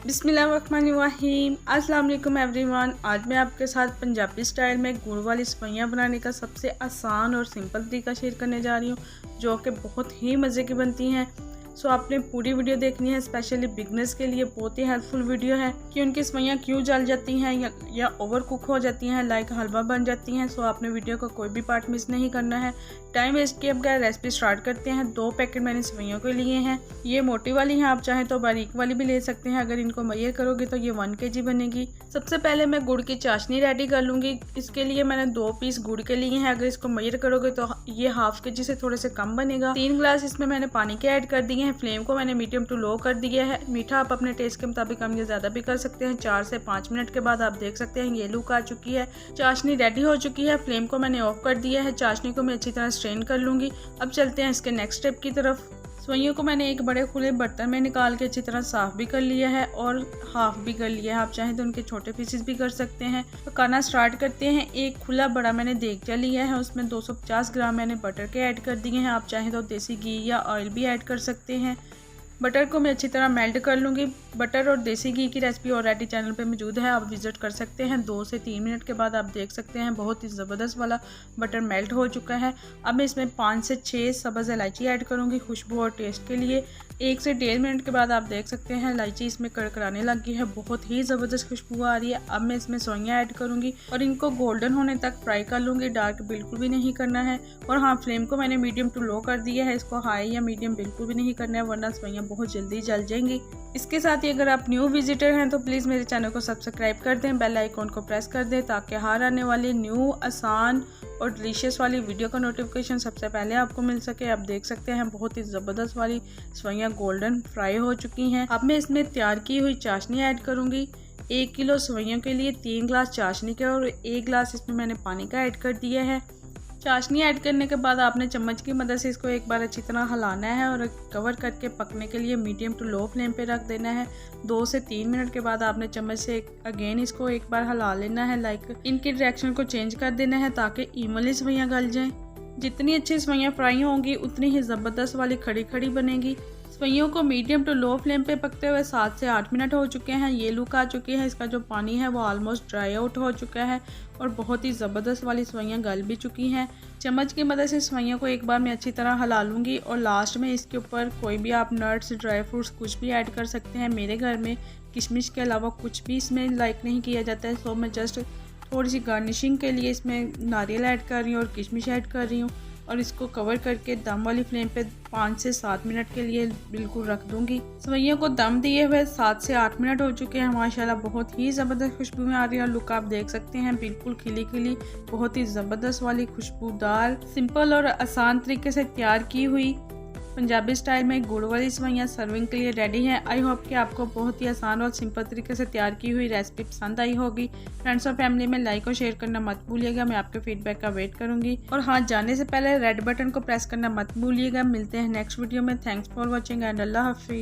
बिस्मिल्लाहिर्रहमानिर्रहीम। अस्सलाम वालेकुम एवरीवन। आज मैं आपके साथ पंजाबी स्टाइल में गुड़ वाली सेवइयां बनाने का सबसे आसान और सिंपल तरीका शेयर करने जा रही हूँ, जो कि बहुत ही मज़े की बनती हैं। सो आपने पूरी वीडियो देखनी है। स्पेशली बिगनर्स के लिए बहुत ही हेल्पफुल वीडियो है कि उनकी सेवइयां क्यों जल जाती हैं या ओवर कुक हो जाती हैं, लाइक हलवा बन जाती हैं। सो आपने वीडियो का कोई भी पार्ट मिस नहीं करना है। टाइम वेस्ट किए बगैर रेसिपी स्टार्ट करते हैं। 2 पैकेट मैंने सेवइयों के लिए हैं। ये मोटी वाली हैं, आप चाहें तो बारीक वाली भी ले सकते हैं। अगर इनको मेजर करोगे तो ये 1 kg बनेगी। सबसे पहले मैं गुड़ की चाशनी रेडी कर लूँगी। इसके लिए मैंने 2 पीस गुड़ के लिए हैं। अगर इसको मेजर करोगे तो ये ½ kg से थोड़े से कम बनेगा। 3 गिलास इसमें मैंने पानी के ऐड कर दिए हैं। फ्लेम को मैंने मीडियम टू लो कर दिया है। मीठा आप अपने टेस्ट के मुताबिक कम या ज़्यादा भी कर सकते हैं। 4 से 5 मिनट के बाद आप देख सकते हैं ये लुक आ चुकी है। चाशनी रेडी हो चुकी है। फ्लेम को मैंने ऑफ कर दिया है। चाशनी को मैं अच्छी तरह स्ट्रेन कर लूँगी। अब चलते हैं इसके नेक्स्ट स्टेप की तरफ। सेवइयों को मैंने एक बड़े खुले बर्तन में निकाल के अच्छी तरह साफ़ भी कर लिया है और हाफ भी कर लिया है। आप चाहें तो उनके छोटे पीसेस भी कर सकते हैं। पकाना स्टार्ट करते हैं। एक खुला बड़ा मैंने देगचा लिया है, उसमें 250 ग्राम मैंने बटर के ऐड कर दिए हैं। आप चाहें तो देसी घी या ऑयल भी ऐड कर सकते हैं। बटर को मैं अच्छी तरह मेल्ट कर लूँगी। बटर और देसी घी की रेसिपी ऑलरेडी चैनल पे मौजूद है, आप विजिट कर सकते हैं। 2 से 3 मिनट के बाद आप देख सकते हैं बहुत ही ज़बरदस्त वाला बटर मेल्ट हो चुका है। अब मैं इसमें 5 से 6 सब्ज़ इलायची ऐड करूँगी खुशबू और टेस्ट के लिए। 1 से 1.5 मिनट के बाद आप देख सकते हैं इलायची इसमें कड़कड़ाने लग गई है, बहुत ही ज़बरदस्त खुशबू आ रही है। अब मैं इसमें सेवइयां ऐड करूँगी और इनको गोल्डन होने तक फ्राई कर लूँगी। डार्क बिल्कुल भी नहीं करना है। और हाँ, फ्लेम को मैंने मीडियम टू लो कर दिया है। इसको हाई या मीडियम बिल्कुल भी नहीं करना है, वरना सेवइयां बहुत जल्दी जल जाएंगी। इसके साथ ही अगर आप न्यू विजिटर हैं तो प्लीज़ मेरे चैनल को सब्सक्राइब कर दें, बेल आइकॉन को प्रेस कर दें, ताकि हर आने वाली न्यू आसान और डिलीशियस वाली वीडियो का नोटिफिकेशन सबसे पहले आपको मिल सके। आप देख सकते हैं बहुत ही ज़बरदस्त वाली सेवइयां गोल्डन फ्राई हो चुकी हैं। अब मैं इसमें तैयार की हुई चाशनी ऐड करूँगी। 1 किलो सेवइयों के लिए 3 गिलास चाशनी के और 1 गिलास इसमें मैंने पानी का ऐड कर दिया है। चाशनी ऐड करने के बाद आपने चम्मच की मदद से इसको एक बार अच्छी तरह हिलाना है और कवर करके पकने के लिए मीडियम टू लो फ्लेम पे रख देना है। 2 से 3 मिनट के बाद आपने चम्मच से अगेन इसको एक बार हिला लेना है, लाइक इनकी डायरेक्शन को चेंज कर देना है ताकि इवनली सेवइयां गल जाएं। जितनी अच्छी सेवइयां फ्राई होंगी उतनी ही ज़बरदस्त वाली खड़ी खड़ी बनेगी। सेवइयों को मीडियम टू लो फ्लेम पे पकते हुए 7 से 8 मिनट हो चुके हैं। ये लुक आ चुकी है। इसका जो पानी है वो ऑलमोस्ट ड्राई आउट हो चुका है और बहुत ही ज़बरदस्त वाली सेवइयां गल भी चुकी हैं। चम्मच की मदद से सेवइयों को एक बार मैं अच्छी तरह हिला लूँगी और लास्ट में इसके ऊपर कोई भी आप नट्स, ड्राई फ्रूट्स कुछ भी ऐड कर सकते हैं। मेरे घर में किशमिश के अलावा कुछ भी इसमें लाइक नहीं किया जाता है, सो मैं जस्ट थोड़ी सी गार्निशिंग के लिए इसमें नारियल ऐड कर रही हूँ और किशमिश ऐड कर रही हूँ। और इसको कवर करके दम वाली फ्लेम पे 5 से 7 मिनट के लिए बिल्कुल रख दूंगी। सेवइयों को दम दिए हुए 7 से 8 मिनट हो चुके हैं। माशाल्लाह बहुत ही ज़बरदस्त खुशबू में आ रही है और लुक आप देख सकते हैं बिल्कुल खिली खिली, बहुत ही ज़बरदस्त वाली खुशबूदार, सिंपल और आसान तरीके से तैयार की हुई पंजाबी स्टाइल में गुड़ वाली सेवइयां सर्विंग के लिए रेडी हैं। आई होप कि आपको बहुत ही आसान और सिंपल तरीके से तैयार की हुई रेसिपी पसंद आई होगी। फ्रेंड्स और फैमिली में लाइक और शेयर करना मत भूलिएगा। मैं आपके फीडबैक का वेट करूंगी। और हाँ, जाने से पहले रेड बटन को प्रेस करना मत भूलिएगा। मिलते हैं नेक्स्ट वीडियो में। थैंक्स फॉर वॉचिंग एंड अल्लाह हाफिज़।